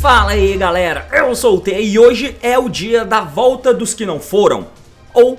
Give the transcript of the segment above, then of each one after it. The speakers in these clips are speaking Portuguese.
Fala aí galera, eu sou o T e hoje é o dia da volta dos que não foram, ou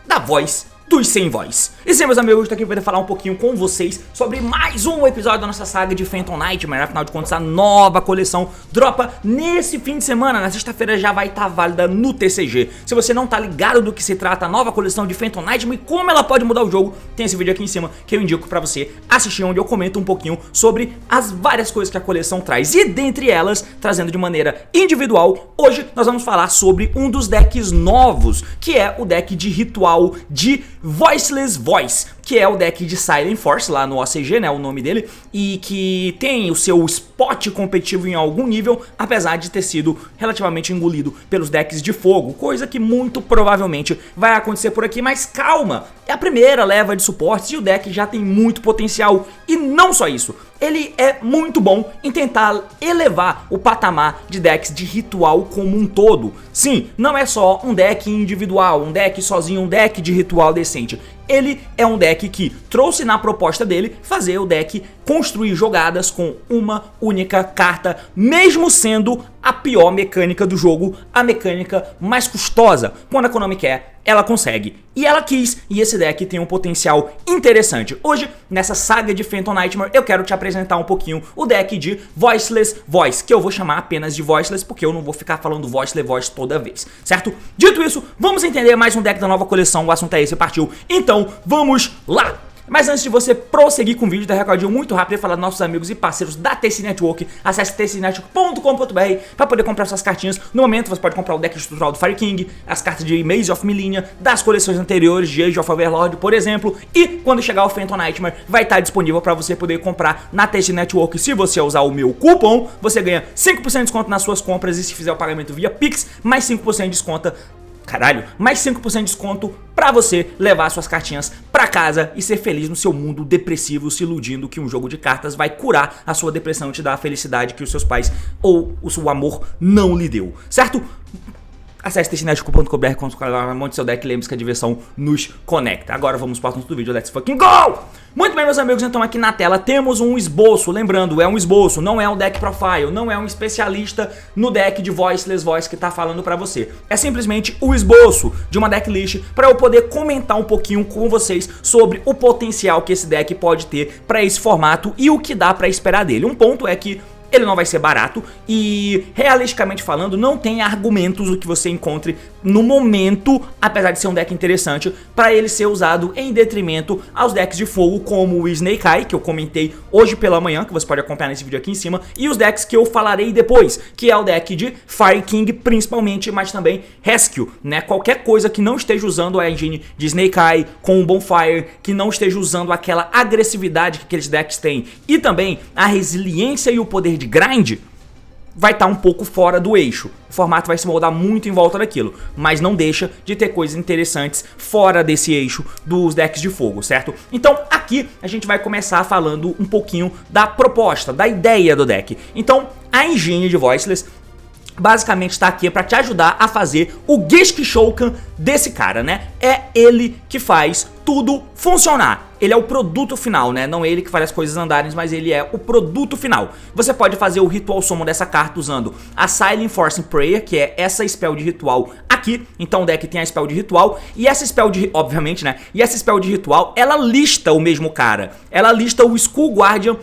da voz dos sem voz. E sim, meus amigos, eu estou aqui para poder falar um pouquinho com vocês sobre mais um episódio da nossa saga de Phantom Nightmare. Afinal de contas, a nova coleção dropa nesse fim de semana. Na sexta-feira já vai estar válida no TCG. Se você não tá ligado do que se trata a nova coleção de Phantom Nightmare e como ela pode mudar o jogo, tem esse vídeo aqui em cima que eu indico para você assistir, onde eu comento um pouquinho sobre as várias coisas que a coleção traz. E dentre elas, trazendo de maneira individual, hoje nós vamos falar sobre um dos decks novos, que é o deck de ritual de Voiceless Voice, que é o deck de Silent Force, lá no OCG, né, o nome dele, e que tem o seu spot competitivo em algum nível, apesar de ter sido relativamente engolido pelos decks de fogo, coisa que muito provavelmente vai acontecer por aqui, mas calma, é a primeira leva de suportes e o deck já tem muito potencial, e não só isso, ele é muito bom em tentar elevar o patamar de decks de ritual como um todo. Sim, não é só um deck individual, um deck sozinho, um deck de ritual decente. Ele é um deck que trouxe na proposta dele fazer o deck construir jogadas com uma única carta, mesmo sendo a pior mecânica do jogo, a mecânica mais custosa. Quando a Konami quer, ela consegue. E ela quis, e esse deck tem um potencial interessante. Hoje, nessa saga de Phantom Nightmare, eu quero te apresentar um pouquinho o deck de Voiceless Voice, que eu vou chamar apenas de Voiceless, porque eu não vou ficar falando Voiceless Voice toda vez, certo? Dito isso, vamos entender mais um deck da nova coleção, o assunto é esse, partiu. Então, vamos lá! Mas antes de você prosseguir com o vídeo, dar um recadinho muito rápido e falar dos nossos amigos e parceiros da TC Network, acesse tcnetwork.com.br para poder comprar suas cartinhas. No momento você pode comprar o deck estrutural do Fire King, as cartas de Maze of Millennia, das coleções anteriores de Age of Overlord, por exemplo. E quando chegar o Phantom Nightmare, vai estar disponível para você poder comprar na TC Network. Se você usar o meu cupom, você ganha 5% de desconto nas suas compras, e se fizer o pagamento via Pix, mais 5% de desconto. Mais 5% de desconto pra você levar suas cartinhas pra casa e ser feliz no seu mundo depressivo, se iludindo que um jogo de cartas vai curar a sua depressão e te dar a felicidade que os seus pais ou o seu amor não lhe deu, certo? Acesse tcnetwork.com.br, monte seu deck, lembre-se que a diversão nos conecta. Agora vamos para o assunto do vídeo, let's fucking go! Muito bem, meus amigos, então aqui na tela temos um esboço, lembrando, é um esboço, não é um deck profile, não é um especialista no deck de Voiceless Voice que tá falando pra você. É simplesmente o esboço de uma decklist para eu poder comentar um pouquinho com vocês sobre o potencial que esse deck pode ter pra esse formato e o que dá pra esperar dele. Um ponto é que ele não vai ser barato e, realisticamente falando, não tem argumentos o que você encontre no momento, apesar de ser um deck interessante, para ele ser usado em detrimento aos decks de fogo como o Snake Eye, que eu comentei hoje pela manhã, que você pode acompanhar nesse vídeo aqui em cima, e os decks que eu falarei depois, que é o deck de Fire King principalmente, mas também Rescue, né? Qualquer coisa que não esteja usando a engine de Snake Eye com o Bonfire, que não esteja usando aquela agressividade que aqueles decks têm, e também a resiliência e o poder de grind, vai estar um pouco fora do eixo. O formato vai se moldar muito em volta daquilo, mas não deixa de ter coisas interessantes fora desse eixo dos decks de fogo, certo? Então aqui a gente vai começar falando um pouquinho da proposta, da ideia do deck. Então a engine de Voiceless basicamente está aqui para te ajudar a fazer o Geshki-Shoukan desse cara, né? É ele que faz tudo funcionar. Ele é o produto final, né? Não é ele que faz as coisas andarem, mas ele é o produto final. Você pode fazer o Ritual Summon dessa carta usando a Silent Force Prayer, que é essa spell de ritual aqui. Então o deck tem a spell de ritual e essa spell de... obviamente, né? E essa spell de ritual, ela lista o mesmo cara. Ela lista o Skull Guardian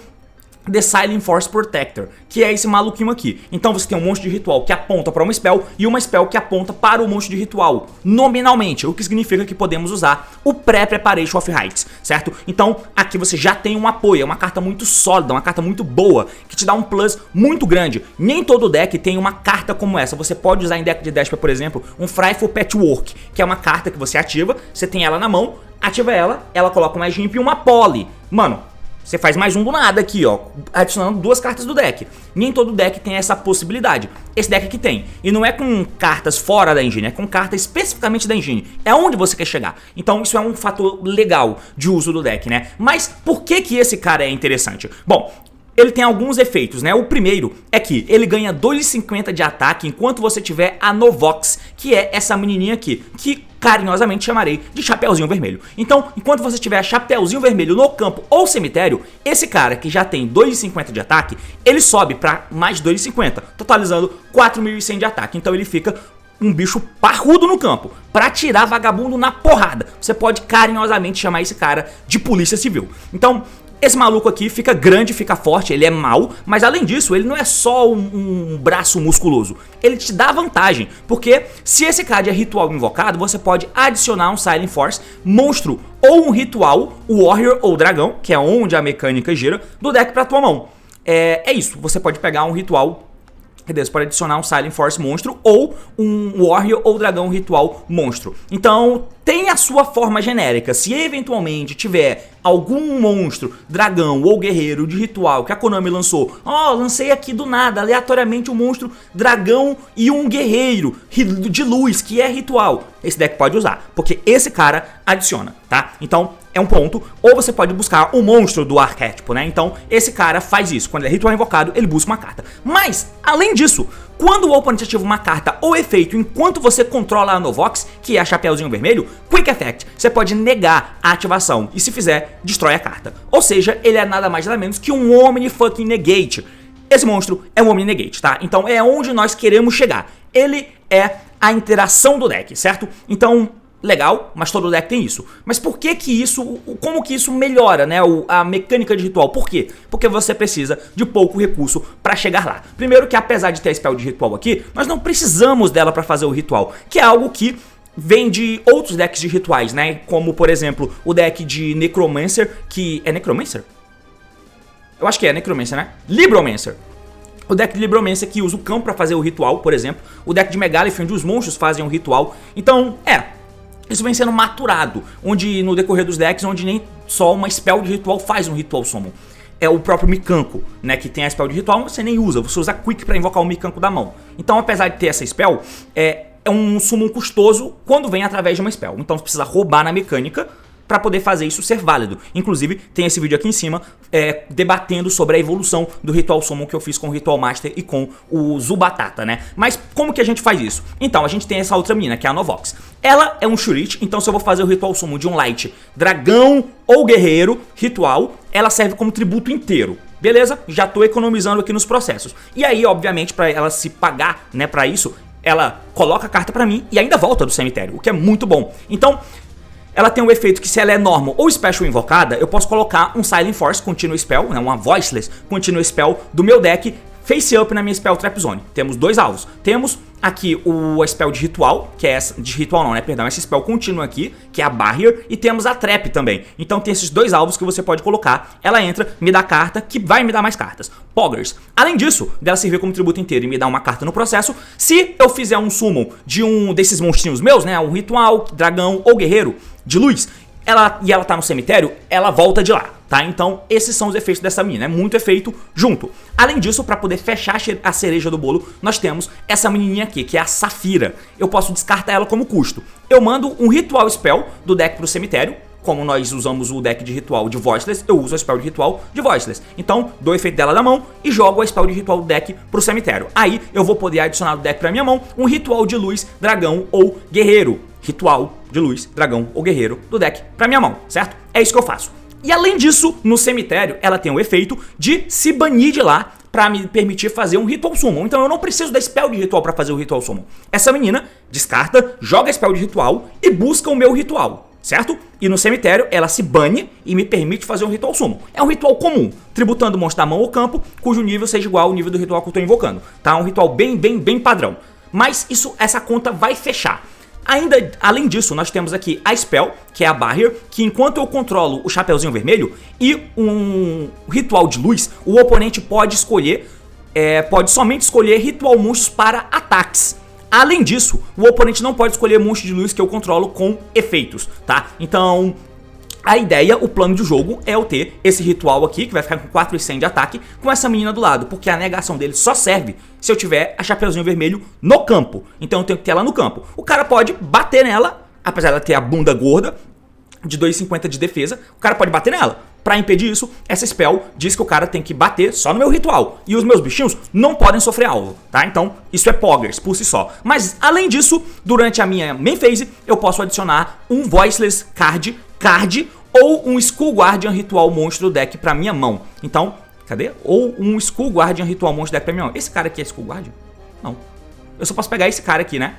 The Silent Force Protector, que é esse maluquinho aqui. Então você tem um monstro de ritual que aponta para uma spell e uma spell que aponta para o monstro de ritual, nominalmente, o que significa que podemos usar o Pré-Preparation of Rites, certo? Então aqui você já tem um apoio, é uma carta muito sólida, uma carta muito boa, que te dá um plus muito grande. Nem todo deck tem uma carta como essa. Você pode usar em deck de Despia, por exemplo, um Frightful Patchwork, que é uma carta que você ativa, você tem ela na mão, ativa ela, ela coloca uma Gimp e uma Poly. Mano, você faz mais um do nada aqui, ó, adicionando duas cartas do deck. Nem todo deck tem essa possibilidade. Esse deck aqui tem. E não é com cartas fora da engine, é com cartas especificamente da engine. É onde você quer chegar. Então isso é um fator legal de uso do deck, né? Mas por que que esse cara é interessante? Bom, ele tem alguns efeitos, né? O primeiro é que ele ganha 2,50 de ataque enquanto você tiver a Novox, que é essa menininha aqui, que carinhosamente chamarei de Chapeuzinho Vermelho. Então, enquanto você tiver Chapeuzinho Vermelho no campo ou cemitério, esse cara que já tem 2,50 de ataque, ele sobe para mais 2,50, totalizando 4.100 de ataque. Então ele fica um bicho parrudo no campo, pra tirar vagabundo na porrada. Você pode carinhosamente chamar esse cara de Polícia Civil. Então, esse maluco aqui fica grande, fica forte, ele é mau, mas além disso, ele não é só um braço musculoso. Ele te dá vantagem, porque se esse card é ritual invocado, você pode adicionar um Silent Force, monstro ou um ritual, o Warrior ou Dragão, que é onde a mecânica gira, do deck pra tua mão. É isso, você pode pegar um ritual, você pode adicionar um Silent Force monstro ou um Warrior ou Dragão ritual monstro. Então tem a sua forma genérica. Se eventualmente tiver algum monstro, dragão ou guerreiro de ritual que a Konami lançou, lancei aqui do nada, aleatoriamente um monstro, dragão e um guerreiro de luz que é ritual, esse deck pode usar, porque esse cara adiciona, tá? Então é um ponto. Ou você pode buscar um monstro do arquétipo, né? Então esse cara faz isso. Quando ele é ritual invocado, ele busca uma carta. Mas, além disso, quando o oponente ativa uma carta ou efeito enquanto você controla a Novox, que é a Chapeuzinho Vermelho, Quick Effect, você pode negar a ativação e se fizer, destrói a carta. Ou seja, ele é nada mais nada menos que um Omni fucking Negate. Esse monstro é um Omni Negate, tá? Então é onde nós queremos chegar. Ele é a interação do deck, certo? Então, legal, mas todo deck tem isso. Mas por que que isso, como que isso melhora, né, a mecânica de ritual? Por quê? Porque você precisa de pouco recurso pra chegar lá. Primeiro que apesar de ter a spell de ritual aqui, nós não precisamos dela pra fazer o ritual, que é algo que vem de outros decks de rituais, né, como por exemplo o deck de Necromancer, que é Necromancer? Eu acho que é Necromancer, né? Libromancer. O deck de Libromancer que usa o campo pra fazer o ritual, por exemplo. O deck de Megalith, onde os monstros fazem o ritual. Então, isso vem sendo maturado, onde no decorrer dos decks, onde nem só uma spell de ritual faz um ritual summon. É o próprio Mikanko, né, que tem a spell de ritual, você nem usa, você usa Quick pra invocar o Mikanko da mão. Então, apesar de ter essa spell, é um summon custoso quando vem através de uma spell. Então, você precisa roubar na mecânica para poder fazer isso ser válido. Inclusive, tem esse vídeo aqui em cima debatendo sobre a evolução do Ritual Summon que eu fiz com o Ritual Master e com o Zubatata, né? Mas como que a gente faz isso? Então, a gente tem essa outra menina, que é a Novox. Ela é um Shurich, então se eu vou fazer o Ritual Summon de um Light, Dragão ou Guerreiro, Ritual, ela serve como tributo inteiro. Beleza? Já tô economizando aqui nos processos. E aí, obviamente, para ela se pagar, né, para isso, ela coloca a carta pra mim e ainda volta do cemitério, o que é muito bom. Então, ela tem um efeito que se ela é normal ou special invocada, eu posso colocar um Silent Force Continuous Spell, né, uma Voiceless Continuous Spell do meu deck face up na minha Spell Trap Zone. Temos dois alvos. Temos aqui a Spell de Ritual, que é essa, de Ritual não, né, perdão, essa Spell contínua aqui, que é a Barrier, e temos a Trap também. Então tem esses dois alvos que você pode colocar, ela entra, me dá carta, que vai me dar mais cartas. Poggers. Além disso, dela servir como tributo inteiro e me dar uma carta no processo, se eu fizer um summon de um desses monstrinhos meus, né, um Ritual, Dragão ou Guerreiro de luz, ela tá no cemitério, ela volta de lá, tá? Então esses são os efeitos dessa menina, é muito efeito junto. Além disso, para poder fechar a cereja do bolo, nós temos essa menininha aqui, que é a Safira. Eu posso descartar ela como custo. Eu mando um Ritual Spell do deck pro cemitério. Como nós usamos o deck de ritual de Voiceless, eu uso a spell de ritual de Voiceless. Então, dou o efeito dela na mão e jogo a spell de ritual do deck pro cemitério. Aí, eu vou poder adicionar do deck pra minha mão um ritual de luz, dragão ou guerreiro. Ritual de luz, dragão ou guerreiro do deck pra minha mão, certo? É isso que eu faço. E além disso, no cemitério, ela tem o efeito de se banir de lá pra me permitir fazer um Ritual Summon. Então eu não preciso da spell de ritual pra fazer o Ritual Summon. Essa menina descarta, joga a spell de ritual e busca o meu ritual, certo? E no cemitério ela se bane e me permite fazer um Ritual Summon. É um ritual comum, tributando o monstro da mão ou campo, cujo nível seja igual ao nível do ritual que eu estou invocando. Tá? Um ritual bem padrão. Mas essa conta vai fechar. Ainda, além disso, nós temos aqui a Spell, que é a Barrier, que enquanto eu controlo o Chapeuzinho Vermelho e um ritual de luz, o oponente pode escolher, pode somente escolher ritual monstros para ataques. Além disso, o oponente não pode escolher monstro de luz que eu controlo com efeitos, tá? Então, a ideia, o plano de jogo é eu ter esse ritual aqui, que vai ficar com 4.100 de ataque, com essa menina do lado, porque a negação dele só serve se eu tiver a Chapeuzinho Vermelho no campo. Então eu tenho que ter ela no campo. O cara pode bater nela, apesar dela ter a bunda gorda, de 2,50 de defesa, o cara pode bater nela. Pra impedir isso, essa spell diz que o cara tem que bater só no meu ritual. E os meus bichinhos não podem sofrer alvo, tá? Então, isso é poggers por si só. Mas, além disso, durante a minha main phase, eu posso adicionar um Voiceless card ou um Skull Guardian Ritual Monstro do deck pra minha mão. Então, cadê? Ou um Skull Guardian Ritual Monstro do deck pra minha mão. Esse cara aqui é Skull Guardian? Não. Eu só posso pegar esse cara aqui, né?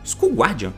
Skull Guardian?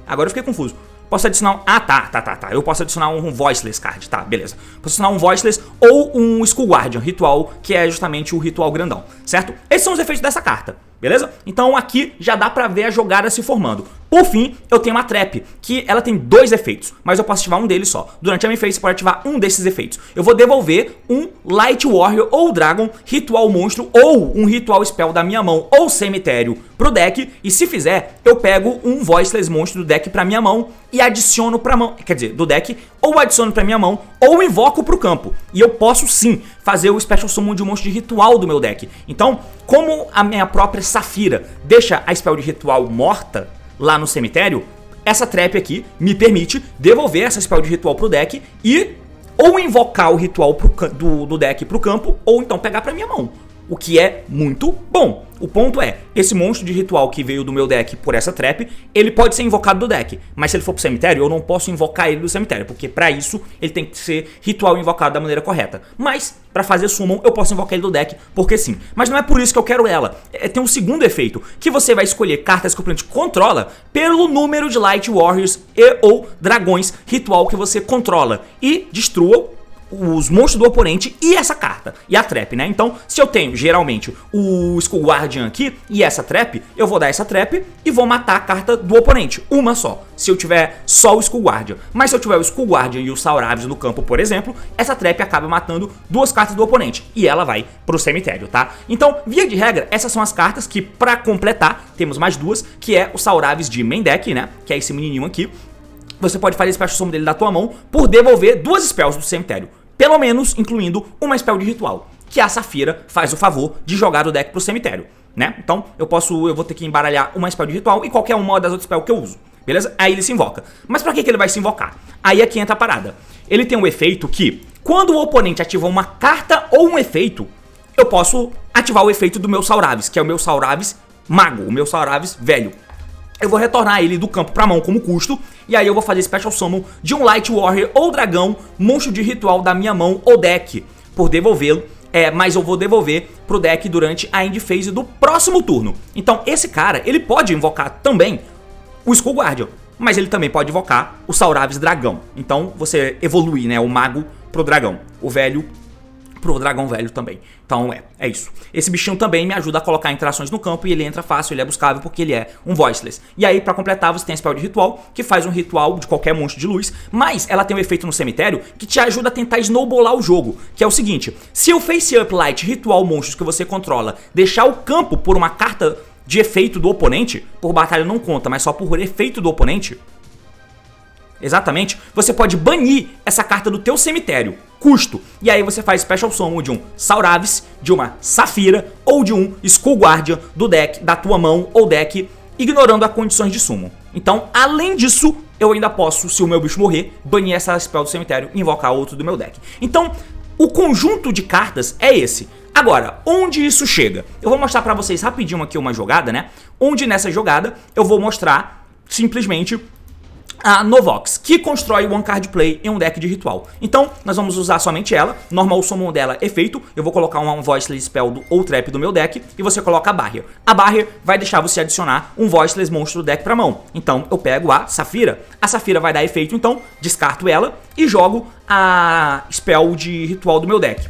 Agora eu fiquei confuso. Posso adicionar... Ah, tá. Eu posso adicionar um Voiceless card, tá, beleza. Posso adicionar um Voiceless ou um Skull Guardian Ritual, que é justamente o ritual grandão, certo? Esses são os efeitos dessa carta, beleza? Então aqui já dá pra ver a jogada se formando. Por fim, eu tenho uma Trap, que ela tem 2 efeitos, mas eu posso ativar um deles só. Durante a minha phase, você pode ativar um desses efeitos. Eu vou devolver um Light Warrior ou Dragon, Ritual Monstro ou um Ritual Spell da minha mão ou Cemitério pro deck. E se fizer, eu pego um Voiceless Monstro do deck pra minha mão e adiciono pra mão, quer dizer, do deck, ou adiciono pra minha mão, ou invoco pro campo. E eu posso sim fazer o Special Summon de um monstro de ritual do meu deck. Então, como a minha própria Safira deixa a spell de ritual morta lá no cemitério, essa trap aqui me permite devolver essa spell de ritual pro deck e ou invocar o ritual do deck pro campo, ou então pegar pra minha mão. O que é muito bom. O ponto é, esse monstro de ritual que veio do meu deck por essa trap, ele pode ser invocado do deck, mas se ele for pro cemitério, eu não posso invocar ele do cemitério, porque pra isso ele tem que ser ritual invocado da maneira correta. Mas, pra fazer summon, eu posso invocar ele do deck, porque sim. Mas não é por isso que eu quero ela. Tem um segundo efeito, que você vai escolher cartas que o oponente controla pelo número de Light Warriors e ou dragões ritual que você controla, e destrua os monstros do oponente e essa carta, e a trap, né? Então, se eu tenho, geralmente, o Skull Guardian aqui e essa trap, eu vou dar essa trap e vou matar a carta do oponente, uma só, se eu tiver só o Skull Guardian. Mas se eu tiver o Skull Guardian e o Sauravis no campo, por exemplo, essa trap acaba matando 2 cartas do oponente, e ela vai pro cemitério, tá? Então, via de regra, essas são as cartas que, pra completar, temos mais 2, que é o Sauravis de main deck, né? Que é esse menininho aqui. Você pode fazer Special Summon dele da tua mão por devolver 2 spells do cemitério. Pelo menos incluindo uma spell de ritual, que a Safira faz o favor de jogar do deck pro cemitério, né? Então eu vou ter que embaralhar uma spell de ritual e qualquer uma das outras spells que eu uso, beleza? Aí ele se invoca. Mas pra que ele vai se invocar? Aí aqui entra a parada. Ele tem um efeito que, quando o oponente ativa uma carta ou um efeito, eu posso ativar o efeito do meu Sauravis, que é o meu Sauravis mago, o meu Sauravis velho. Eu vou retornar ele do campo pra mão como custo, e aí eu vou fazer Special Summon de um Light Warrior ou Dragão, monstro de ritual da minha mão ou deck, por devolvê-lo, mas eu vou devolver pro deck durante a end phase do próximo turno. Então esse cara, ele pode invocar também o Skull Guardian, mas ele também pode invocar o Sauravis Dragão. Então você evolui, né, o mago pro dragão, o velho pro dragão velho também. Então é isso. Esse bichinho também me ajuda a colocar interações no campo e ele entra fácil, ele é buscável porque ele é um Voiceless. E aí pra completar você tem a spell de ritual, que faz um ritual de qualquer monstro de luz, mas ela tem um efeito no cemitério que te ajuda a tentar snowballar o jogo, que é o seguinte: se o Face Up Light ritual monstros que você controla deixar o campo por uma carta de efeito do oponente, por batalha não conta, mas só por efeito do oponente, exatamente, você pode banir essa carta do teu cemitério, custo, e aí você faz Special Summon de um Sauravis, de uma Safira ou de um Skull Guardian do deck, da tua mão ou deck, ignorando as condições de summon. Então, além disso, eu ainda posso, se o meu bicho morrer, banir essa spell do cemitério e invocar outro do meu deck. Então, o conjunto de cartas é esse. Agora, onde isso chega? Eu vou mostrar pra vocês rapidinho aqui uma jogada, né? Onde nessa jogada eu vou mostrar simplesmente a Novox, que constrói o One Card Play em um deck de ritual. Então, nós vamos usar somente ela. Normal Summon dela é feito. Eu vou colocar uma Voiceless Spell ou Trap do meu deck e você coloca a Barrier. A Barrier vai deixar você adicionar um Voiceless monstro do deck pra mão. Então, eu pego a Safira. A Safira vai dar efeito, então, descarto ela e jogo a Spell de ritual do meu deck.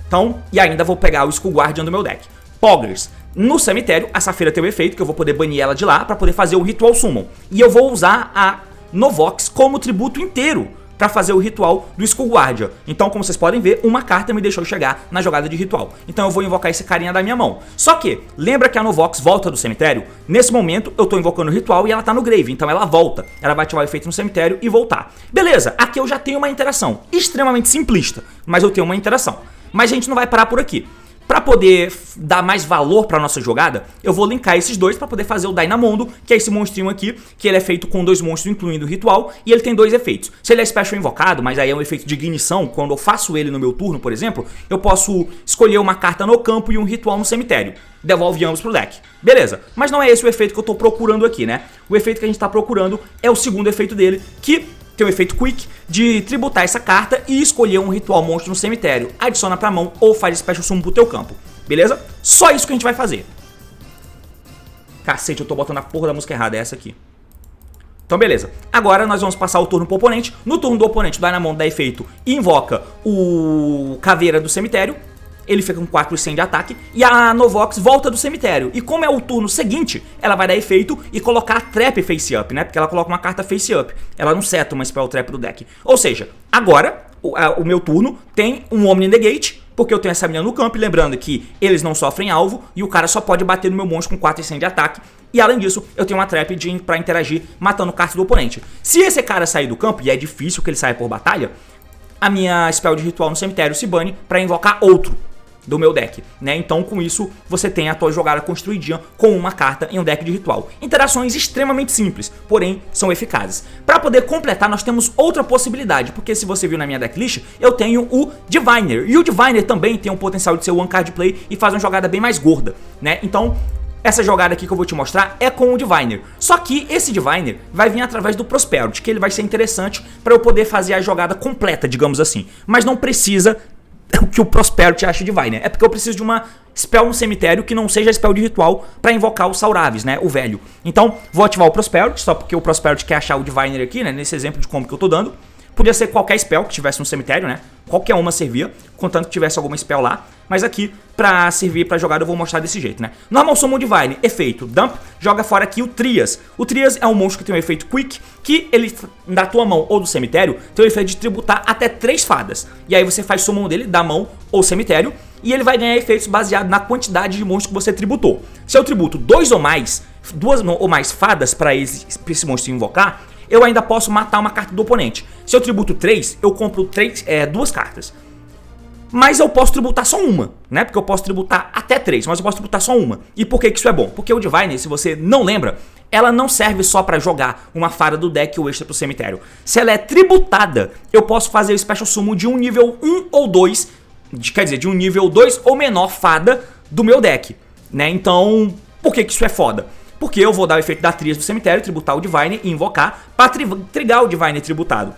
Então, e ainda vou pegar o Skull Guardian do meu deck. Poggers. No cemitério, a Safira tem o efeito que eu vou poder banir ela de lá pra poder fazer o Ritual Summon. E eu vou usar a Novox como tributo inteiro para fazer o ritual do Skull Guardian. Então, como vocês podem ver, uma carta me deixou chegar na jogada de ritual. Então eu vou invocar esse carinha da minha mão. Só que, lembra que a Novox volta do cemitério? Nesse momento, eu tô invocando o ritual e ela tá no grave, então ela volta. Ela vai ativar o efeito no cemitério e voltar. Beleza, aqui eu já tenho uma interação extremamente simplista, mas eu tenho uma interação. Mas a gente não vai parar por aqui. Para poder dar mais valor para nossa jogada, eu vou linkar esses dois para poder fazer o Dynamondo, que é esse monstrinho aqui, que ele é feito com 2 monstros, incluindo o ritual, e ele tem 2 efeitos. Se ele é special invocado, mas aí é um efeito de ignição, quando eu faço ele no meu turno, por exemplo, eu posso escolher uma carta no campo e um ritual no cemitério. Devolve ambos pro deck. Beleza, mas não é esse o efeito que eu tô procurando aqui, né? O efeito que a gente tá procurando é o segundo efeito dele, que tem o efeito Quick de tributar essa carta e escolher um ritual monstro no cemitério. Adiciona pra mão ou faz special summon pro teu campo. Beleza? Só isso que a gente vai fazer. Cacete, eu tô botando a porra da música errada, é essa aqui. Então beleza, agora nós vamos passar o turno pro oponente. No turno do oponente, o Dynamon dá efeito e invoca o Caveira do cemitério. Ele fica com 4 de 100 de ataque. E a Novox volta do cemitério. E como é o turno seguinte, ela vai dar efeito e colocar a Trap Face Up, né? Porque ela coloca uma carta Face Up. Ela não seta uma Spell Trap do deck. Ou seja, agora o meu turno tem um Omni Negate, porque eu tenho essa menina no campo. E lembrando que eles não sofrem alvo e o cara só pode bater no meu monstro com 4 de 100 de ataque. E além disso, eu tenho uma Trap pra interagir, matando carta do oponente. Se esse cara sair do campo, e é difícil que ele saia por batalha, a minha Spell de Ritual no cemitério se bane pra invocar outro do meu deck, né? Então com isso você tem a tua jogada construidinha com uma carta em um deck de ritual. Interações extremamente simples, porém são eficazes. Para poder completar nós temos outra possibilidade, porque se você viu na minha decklist, eu tenho o Diviner, e o Diviner também tem o potencial de ser one card play e faz uma jogada bem mais gorda, né? Então essa jogada aqui que eu vou te mostrar é com o Diviner. Só que esse Diviner vai vir através do Prosperity, que ele vai ser interessante para eu poder fazer a jogada completa, digamos assim. Mas não precisa o que o Prosperity acha de Diviner. É porque eu preciso de uma spell no cemitério que não seja spell de ritual para invocar o Sauravis, né? O velho. Então, vou ativar o Prosperity, só porque o Prosperity quer achar o Diviner aqui, né? Nesse exemplo de como que eu tô dando. Podia ser qualquer spell que tivesse no cemitério, né? Qualquer uma servia, contanto que tivesse alguma spell lá. Mas aqui, pra servir pra jogada, eu vou mostrar desse jeito, né? Normal Summon Divine, efeito Dump, joga fora aqui o Trias. O Trias é um monstro que tem um efeito Quick, que ele, da tua mão ou do cemitério, tem o efeito de tributar até 3 fadas. E aí você faz summon dele da mão ou cemitério, e ele vai ganhar efeitos baseados na quantidade de monstros que você tributou. Se eu tributo 2 ou mais fadas pra esse monstro invocar, eu ainda posso matar uma carta do oponente. Se eu tributo 3, eu compro 2 cartas. Mas eu posso tributar só uma, né? Porque eu posso tributar até 3, mas eu posso tributar só uma. E por que isso é bom? Porque o Diviner, se você não lembra, ela não serve só pra jogar uma fada do deck ou extra pro cemitério. Se ela é tributada, eu posso fazer o Special Summon de um nível 1 ou 2, quer dizer, de um nível 2 ou menor fada do meu deck, né? Então, por que isso é foda? Porque eu vou dar o efeito da Trias do cemitério, tributar o Diviner e invocar pra trigar o Diviner tributado.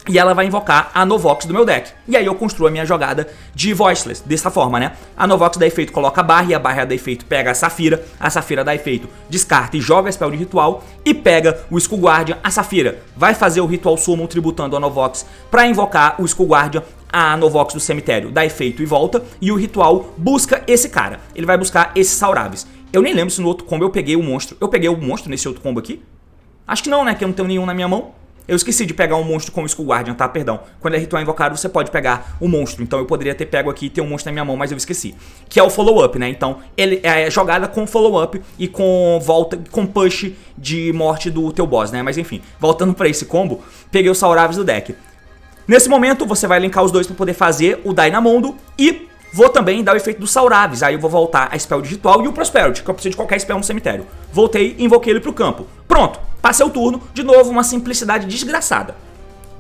E ela vai invocar a Novox do meu deck. E aí eu construo a minha jogada de Voiceless, dessa forma, né? A Novox dá efeito, coloca a barra, e a barra dá efeito, pega a Safira dá efeito, descarta e joga a spell de ritual, e pega o Skull Guardian. A Safira vai fazer o Ritual Summon tributando a Novox pra invocar o Skull Guardian. A Novox do cemitério dá efeito e volta, e o ritual busca esse cara. Ele vai buscar esse Sauravis. Eu nem lembro se no outro combo eu peguei o monstro. Eu peguei o monstro nesse outro combo aqui? Acho que não, né? Que eu não tenho nenhum na minha mão. Eu esqueci de pegar um monstro com o Skull Guardian, tá? Perdão. Quando é ritual invocado, você pode pegar o monstro. Então eu poderia ter pego aqui e ter um monstro na minha mão, mas eu esqueci. Que é o follow-up, né? Então ele é jogada com follow-up e com volta, com push de morte do teu boss, né? Mas enfim, voltando pra esse combo, peguei o Sauravis do deck. Nesse momento, você vai linkar os dois pra poder fazer o Dynamondo e vou também dar o efeito do Sauravis. Aí eu vou voltar a spell de ritual e o Prosperity, que eu preciso de qualquer spell no cemitério. Voltei e invoquei ele pro campo. Pronto, passei o turno. De novo, uma simplicidade desgraçada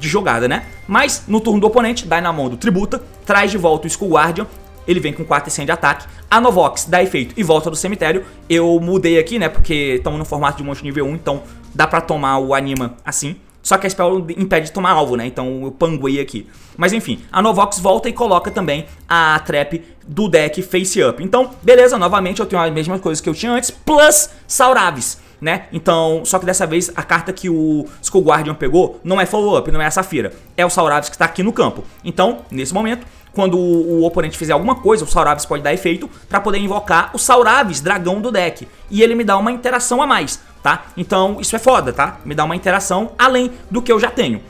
de jogada, né? Mas no turno do oponente, Dynamondo tributa, traz de volta o Skull Guardian. Ele vem com 4 e 100 de ataque. A Novox dá efeito e volta do cemitério. Eu mudei aqui, né? Porque estamos no formato de monstro nível 1, então dá pra tomar o Anima assim. Só que a spell impede de tomar alvo, né? Então eu panguei aqui. Mas enfim, a Novox volta e coloca também a trap do deck Face Up. Então, beleza, novamente eu tenho as mesmas coisas que eu tinha antes, plus Sauravis, né? Então, só que dessa vez a carta que o Skull Guardian pegou não é follow-up, não é a Safira. É o Sauravis que está aqui no campo. Então, nesse momento, quando o oponente fizer alguma coisa, o Sauravis pode dar efeito para poder invocar o Sauravis, dragão do deck. E ele me dá uma interação a mais, tá? Então, isso é foda, tá? Me dá uma interação além do que eu já tenho.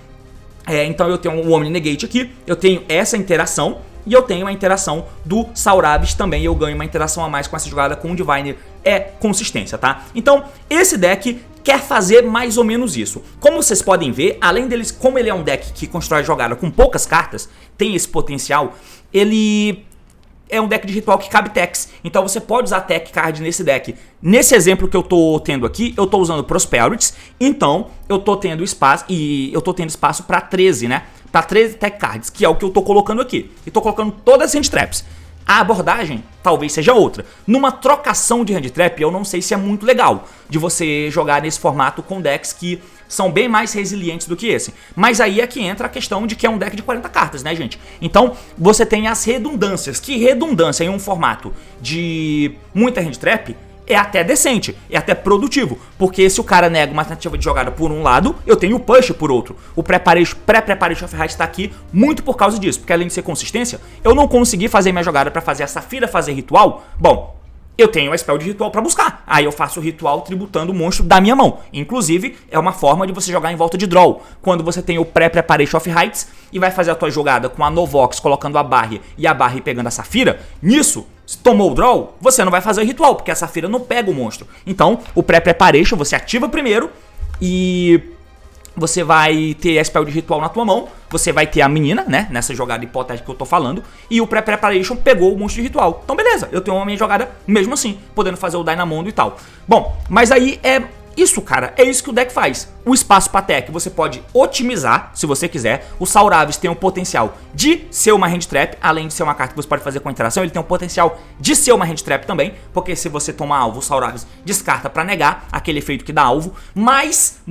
Então eu tenho o Omni Negate aqui, eu tenho essa interação e eu tenho a interação do Sauravis também. Eu ganho uma interação a mais com essa jogada com o Diviner. É consistência, tá? Então, esse deck quer fazer mais ou menos isso. Como vocês podem ver, além deles, como ele é um deck que constrói jogada com poucas cartas, tem esse potencial, ele é um deck de ritual que cabe techs, então você pode usar tech card nesse deck. Nesse exemplo que eu tô tendo aqui, eu tô usando Prosperities, então eu tô tendo espaço para 13, né? Para 13 tech cards, que é o que eu tô colocando aqui. E tô colocando todas as hand traps. A abordagem talvez seja outra. Numa trocação de hand trap, eu não sei se é muito legal de você jogar nesse formato com decks que são bem mais resilientes do que esse. Mas aí é que entra a questão de que é um deck de 40 cartas, né, gente? Então, você tem as redundâncias. Que redundância em um formato de muita hand trap é até decente, é até produtivo, porque se o cara nega uma tentativa de jogada por um lado, eu tenho o push por outro. O pré-preparation of Height está aqui muito por causa disso, porque além de ser consistência, eu não consegui fazer minha jogada para fazer a Safira fazer ritual. Bom, eu tenho a spell de ritual para buscar. Aí eu faço o ritual tributando o monstro da minha mão. Inclusive, é uma forma de você jogar em volta de draw. Quando você tem o pré-preparation of Heights e vai fazer a tua jogada com a Novox colocando a Barrier e a Barrier pegando a Safira, nisso, se tomou o draw, você não vai fazer o ritual, porque a Safira não pega o monstro. Então, o pré-preparation você ativa primeiro e você vai ter a spell de ritual na tua mão, você vai ter a menina, né, nessa jogada hipotética que eu tô falando, e o pré-preparation pegou o monstro de ritual. Então beleza, eu tenho uma minha jogada mesmo assim, podendo fazer o Dynamondo e tal. Bom, mas aí é isso, cara, é isso que o deck faz. O espaço pra tech você pode otimizar, se você quiser. O Sauravis tem o potencial de ser uma hand trap, além de ser uma carta que você pode fazer com interação, ele tem o potencial de ser uma hand trap também, porque se você tomar alvo, o Sauravis descarta pra negar aquele efeito que dá alvo, mas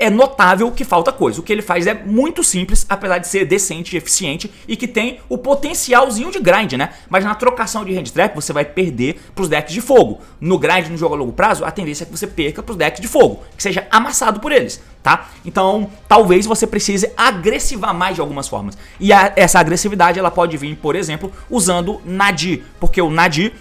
é notável que falta coisa. O que ele faz é muito simples, apesar de ser decente e eficiente, e que tem o potencialzinho de grind, né? Mas na trocação de hand trap você vai perder pros decks de fogo. No grind, no jogo a longo prazo, a tendência é que você perca pros decks de fogo, que seja amassado por eles, tá? Então, talvez você precise agressivar mais de algumas formas. E essa agressividade, ela pode vir, por exemplo, usando Nadi, porque o Nadi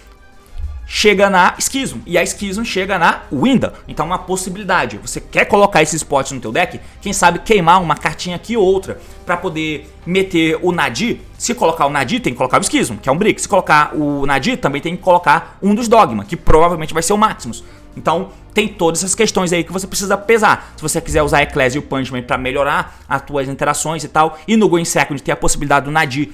chega na Schism, e a Schism chega na Winda. Então é uma possibilidade. Você quer colocar esses spots no teu deck, quem sabe queimar uma cartinha aqui ou outra pra poder meter o Nadi. Se colocar o Nadi, tem que colocar o Schism, que é um brick. Se colocar o Nadi, também tem que colocar um dos Dogma, que provavelmente vai ser o Maximus. Então tem todas essas questões aí que você precisa pesar. Se você quiser usar a Ecclesia e o Punishment pra melhorar as tuas interações e tal, e no Going Second ter a possibilidade do Nadi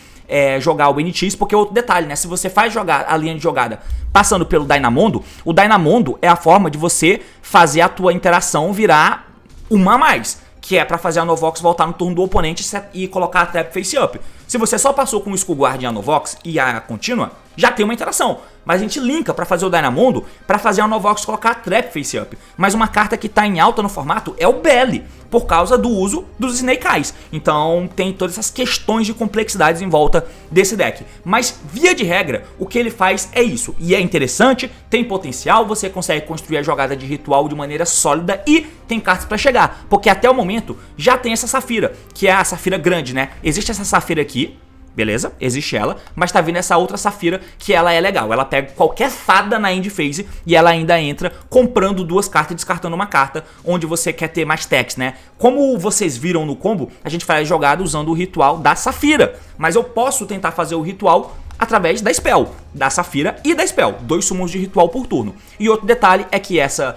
jogar o NX, porque outro detalhe, né? Se você faz jogar a linha de jogada passando pelo Dynamondo, o Dynamondo é a forma de você fazer a tua interação virar uma a mais, que é pra fazer a Novox voltar no turno do oponente e colocar a trap face up. Se você só passou com o Skull Guard e a Novox e a contínua, já tem uma interação. Mas a gente linka pra fazer o Dynamondo pra fazer a Novox colocar a trap face up. Mas uma carta que tá em alta no formato é o Belly, por causa do uso dos Snake Eyes. Então tem todas essas questões de complexidades em volta desse deck. Mas via de regra, o que ele faz é isso. E é interessante, tem potencial, você consegue construir a jogada de ritual de maneira sólida e tem cartas pra chegar. Porque até o momento já tem essa Safira, que é a Safira grande, né? Existe essa Safira aqui, beleza? Existe ela, mas tá vindo essa outra Safira que ela é legal. Ela pega qualquer fada na end phase e ela ainda entra comprando duas cartas e descartando uma carta, onde você quer ter mais techs, né? Como vocês viram no combo, a gente faz jogada usando o ritual da Safira, mas eu posso tentar fazer o ritual através da spell, da Safira e da spell, 2 summons de ritual por turno. E outro detalhe é que essa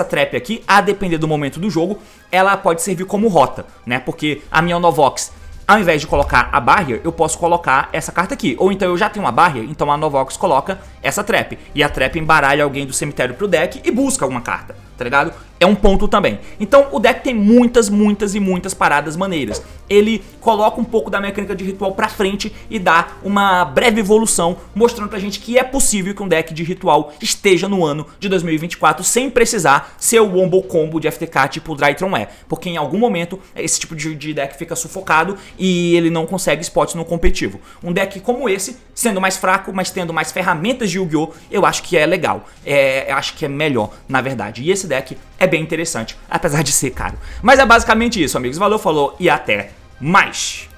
trap aqui, a depender do momento do jogo, ela pode servir como rota, né? Porque a minha Novox, ao invés de colocar a Barrier, eu posso colocar essa carta aqui. Ou então eu já tenho uma Barrier, então a Novox coloca essa Trap. E a Trap embaralha alguém do cemitério pro deck e busca alguma carta, tá ligado? É um ponto também. Então o deck tem muitas paradas maneiras. Ele coloca um pouco da mecânica de ritual pra frente e dá uma breve evolução, mostrando pra gente que é possível que um deck de ritual esteja no ano de 2024 sem precisar ser o wombo combo de FTK tipo o Drytron é. Porque em algum momento esse tipo de deck fica sufocado e ele não consegue spots no competitivo. Um deck como esse, sendo mais fraco, mas tendo mais ferramentas de Yu-Gi-Oh!, eu acho que é legal. Eu acho que é melhor, na verdade. E esse deck é bem interessante, apesar de ser caro. Mas é basicamente isso, amigos. Valeu, falou e até mais!